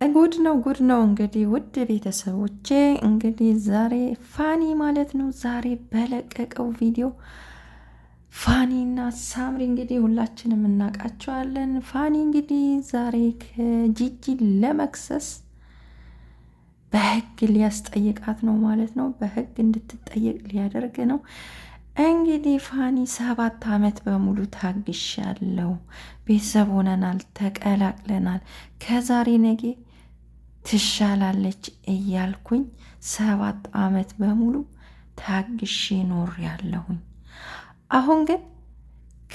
ጉድ ነው እንግዲህ ውድ ቤተሰቦቼ እንግዲህ ዛሬ ፋኒ ማለት ነው ዛሬ በለቀቀው ቪዲዮ ፋኒና ሳምሪ እንግዲህ ሁላችንም እናውቃቸዋለን። ፋኒ እንግዲህ ዛሬ ከጂጂ ለመክሰስ በህግ ሊያስጠይቃት ነው ማለት ነው። በህግ እንድትጠየቅ ሊያደርግ ነው። እንግዲህ ፋኒ 7 ዓመት በሙሉ ታግሻለሁ፣ ቤተሰብ ሆነናል፣ ተቀላቅለናል፣ ከዛሬ ነገ ትሻላለች እያልኩኝ 7 ዓመት በሙሉ ታግሼ ኖር ያለሁኝ። አሁን ግን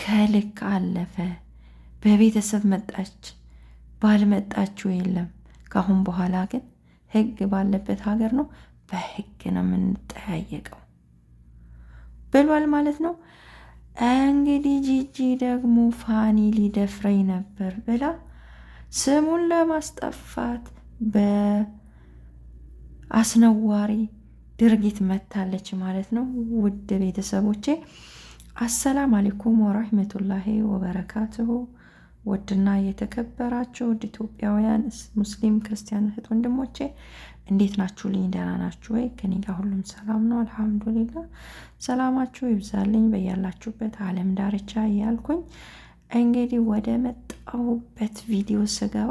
ከልክ አለፈ። በቤተሰብ መጣች ባልመጣችው የለም። ከአሁን በኋላ ግን ህግ ባለበት ሀገር ነው፣ በህግ ነው የምንጠያየቀው ብሏል ማለት ነው። እንግዲህ ጂጂ ደግሞ ፋኒ ሊደፍረኝ ነበር ብላ ስሙን ለማስጠፋት በአስነዋሪ ድርጊት መታለች ማለት ነው። ውድ ቤተሰቦቼ አሰላም አለይኩም ወራህመቱላሂ ወበረካቱሁ። ውድና የተከበራችሁ ውድ ኢትዮጵያውያን ሙስሊም ክርስቲያን እህት ወንድሞቼ እንዴት ናችሁ? ልኝ ደህና ናችሁ ወይ? ከኔ ጋር ሁሉም ሰላም ነው አልሐምዱሊላ። ሰላማችሁ ይብዛልኝ በያላችሁበት ዓለም ዳርቻ እያልኩኝ እንግዲህ ወደ መጣሁበት ቪዲዮ ስገባ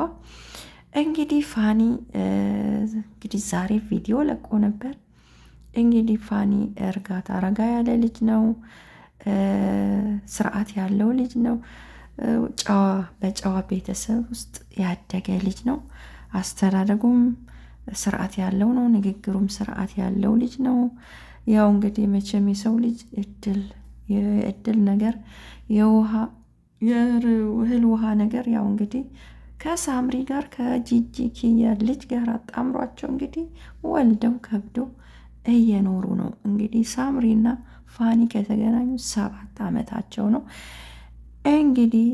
እንግዲህ ፋኒ እንግዲህ ዛሬ ቪዲዮ ለቆ ነበር። እንግዲህ ፋኒ እርጋታ ረጋ ያለ ልጅ ነው፣ ስርዓት ያለው ልጅ ነው። ጨዋ በጨዋ ቤተሰብ ውስጥ ያደገ ልጅ ነው። አስተዳደጉም ስርዓት ያለው ነው። ንግግሩም ስርዓት ያለው ልጅ ነው። ያው እንግዲህ መቼም የሰው ልጅ የእድል ነገር የእህል ውሃ ነገር ያው እንግዲህ ከሳምሪ ጋር ከጂጂ ኪያ ልጅ ጋር አጣምሯቸው እንግዲህ ወልደው ከብደው እየኖሩ ነው። እንግዲህ ሳምሪና ፋኒ ከተገናኙ 7 ዓመታቸው ነው። እንግዲህ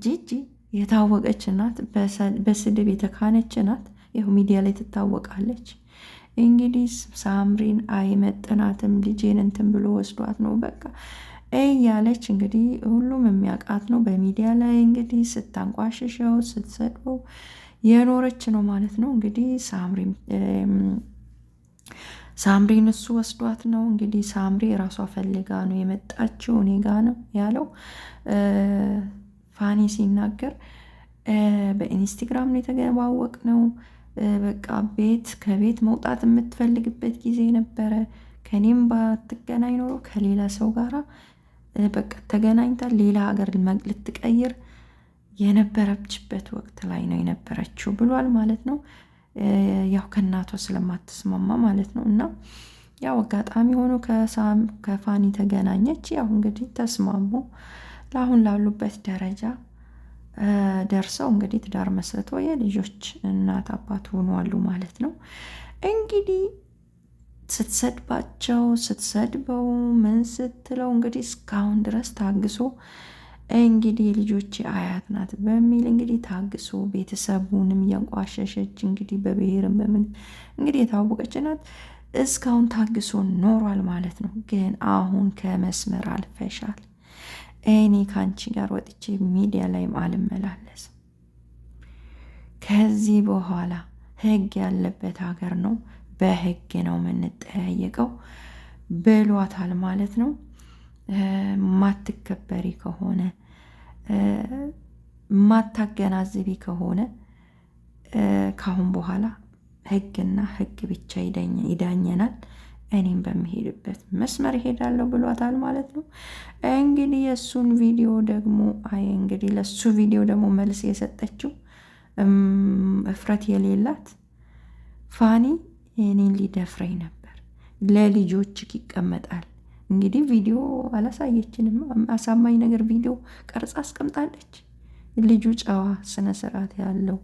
ጂጂ የታወቀች ናት፣ በስድብ የተካነች ናት። ያው ሚዲያ ላይ ትታወቃለች። እንግዲህ ሳምሪን አይመጥናትም፣ ልጄን እንትን ብሎ ወስዷት ነው በቃ እያለች እንግዲህ ሁሉም የሚያውቃት ነው። በሚዲያ ላይ እንግዲህ ስታንቋሽሸው ስትሰድበው የኖረች ነው ማለት ነው። እንግዲህ ሳምሪን እሱ ወስዷት ነው። እንግዲህ ሳምሪ ራሷ ፈልጋ ነው የመጣችው፣ እኔ ጋ ነው ያለው ፋኒ ሲናገር። በኢንስታግራም ነው የተገባወቅ ነው። በቃ ከቤት መውጣት የምትፈልግበት ጊዜ ነበረ። ከኔም ባትገናኝ ኖሮ ከሌላ ሰው ጋራ በቃ ተገናኝታ ሌላ ሀገር ልትቀይር የነበረችበት ወቅት ላይ ነው የነበረችው ብሏል ማለት ነው። ያው ከእናቷ ስለማትስማማ ማለት ነው። እና ያው አጋጣሚ ሆኖ ከፋኒ ተገናኘች። ያው እንግዲህ ተስማሙ። ለአሁን ላሉበት ደረጃ ደርሰው እንግዲህ ትዳር መስርቶ የልጆች እናት አባት ሆነዋል ማለት ነው። እንግዲህ ስትሰድበው ምን ስትለው እንግዲህ እስካሁን ድረስ ታግሶ እንግዲህ የልጆች አያት ናት በሚል እንግዲህ ታግሶ ቤተሰቡንም እያንቋሸሸች እንግዲህ በብሔርም በምን እንግዲህ የታወቀች ናት። እስካሁን ታግሶ ኖሯል ማለት ነው። ግን አሁን ከመስመር አልፈሻል፣ እኔ ከአንቺ ጋር ወጥቼ ሚዲያ ላይም አልመላለስም፣ ከዚህ በኋላ ህግ ያለበት ሀገር ነው፣ በህግ ነው የምንጠያየቀው ብሏታል ማለት ነው። ማትከበሪ ከሆነ ማታገናዝቢ ከሆነ ካሁን በኋላ ህግና ህግ ብቻ ይዳኘናል፣ እኔም በሚሄድበት መስመር ይሄዳለሁ ብሏታል ማለት ነው። እንግዲህ የእሱን ቪዲዮ ደግሞ እንግዲህ ለሱ ቪዲዮ ደግሞ መልስ የሰጠችው እፍረት የሌላት ፋኒ እኔን ሊደፍረኝ ነበር፣ ለልጆችክ ይቀመጣል። እንግዲህ ቪዲዮ አላሳየችንም፣ አሳማኝ ነገር ቪዲዮ ቀርጻ አስቀምጣለች። ልጁ ጨዋ ስነ ስርዓት ያለው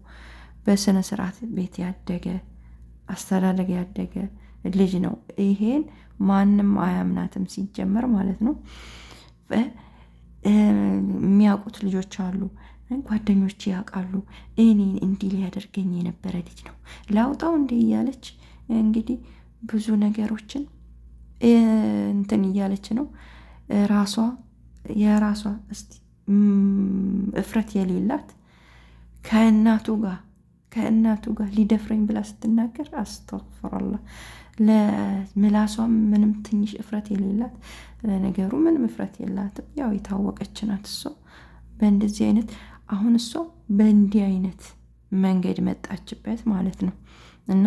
በስነ ስርዓት ቤት ያደገ አስተዳደግ ያደገ ልጅ ነው። ይሄን ማንም አያምናትም ሲጀመር ማለት ነው። የሚያውቁት ልጆች አሉ፣ ጓደኞች ያውቃሉ። እኔን እንዲህ ሊያደርገኝ የነበረ ልጅ ነው ላውጣው እንዴ እያለች እንግዲህ ብዙ ነገሮችን እንትን እያለች ነው። የራሷ እስቲ እፍረት የሌላት ከእናቱ ጋር ከእናቱ ጋር ሊደፍረኝ ብላ ስትናገር አስተግፍሩላህ። ለምላሷም ምንም ትንሽ እፍረት የሌላት፣ ለነገሩ ምንም እፍረት የላትም። ያው የታወቀች ናት እሷ በእንደዚህ አይነት። አሁን እሷ በእንዲህ አይነት መንገድ መጣችበት ማለት ነው። እና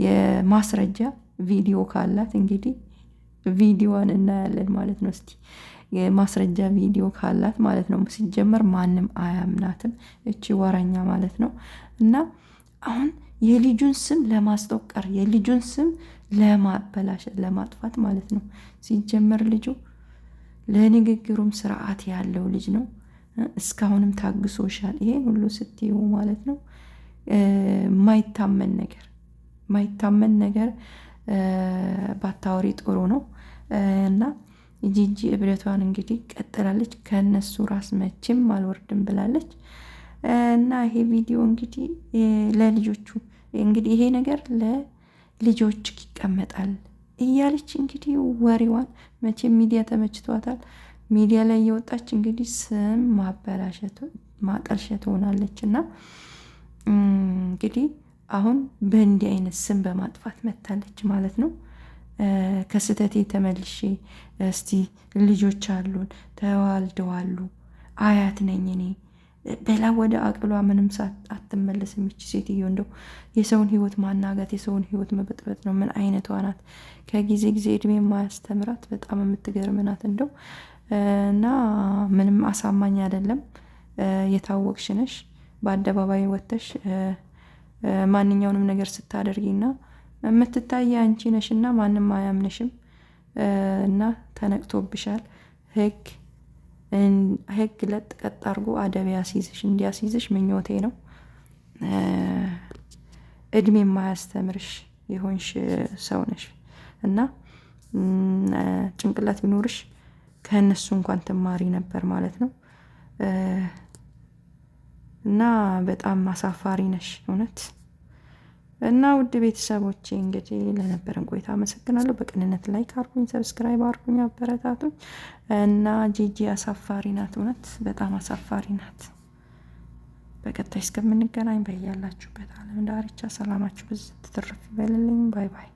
የማስረጃ ቪዲዮ ካላት እንግዲህ ቪዲዮዋን እናያለን ማለት ነው። እስቲ የማስረጃ ቪዲዮ ካላት ማለት ነው። ሲጀመር ማንም አያምናትም እቺ ወረኛ ማለት ነው። እና አሁን የልጁን ስም ለማስጠቀር የልጁን ስም ለማበላሸት ለማጥፋት ማለት ነው። ሲጀመር ልጁ ለንግግሩም ስርዓት ያለው ልጅ ነው። እስካሁንም ታግሶሻል። ይሄን ሁሉ ስትዩ ማለት ነው ማይታመን ነገር ባታወሪ ጥሩ ነው። እና ጂጂ እብደቷን እንግዲህ ቀጥላለች። ከነሱ ራስ መቼም አልወርድም ብላለች። እና ይሄ ቪዲዮ እንግዲህ ለልጆቹ እንግዲህ ይሄ ነገር ለልጆች ይቀመጣል እያለች እንግዲህ ወሬዋን መቼም ሚዲያ ተመችቷታል። ሚዲያ ላይ እየወጣች እንግዲህ ስም ማበላሸት ማጠልሸት ሆናለች። እና እንግዲህ አሁን በእንዲህ አይነት ስም በማጥፋት መታለች ማለት ነው። ከስህተቴ ተመልሼ እስቲ ልጆች አሉን ተዋልደዋሉ አያት ነኝ እኔ በላ ወደ አቅሏ ምንም አትመለስ የሚች ሴትዮ እንደው የሰውን ህይወት ማናጋት የሰውን ህይወት መበጥበጥ ነው። ምን አይነቷ ናት? ከጊዜ ጊዜ እድሜ የማያስተምራት በጣም የምትገርም ናት እንደው እና ምንም አሳማኝ አይደለም። የታወቅሽ ነሽ በአደባባይ ወጥተሽ ማንኛውንም ነገር ስታደርጊና የምትታይ አንቺ ነሽና ማንም አያምንሽም። እና ተነቅቶብሻል። ህግ ለጥ ቀጥ አድርጎ አደብ እንዲያስይዝሽ ምኞቴ ነው። እድሜ የማያስተምርሽ የሆንሽ ሰው ነሽ እና ጭንቅላት ቢኖርሽ ከእነሱ እንኳን ትማሪ ነበር ማለት ነው። እና በጣም አሳፋሪ ነሽ እውነት። እና ውድ ቤተሰቦቼ እንግዲህ ለነበረን ቆይታ አመሰግናለሁ። በቅንነት ላይክ አድርጉኝ፣ ሰብስክራይብ አድርጉኝ፣ አበረታቱኝ። እና ጂጂ አሳፋሪ ናት እውነት በጣም አሳፋሪ ናት። በቀጣይ እስከምንገናኝ በያላችሁበት ዓለም ዳርቻ ሰላማችሁ ብዝት ትርፍ ይበልልኝ። ባይ ባይ።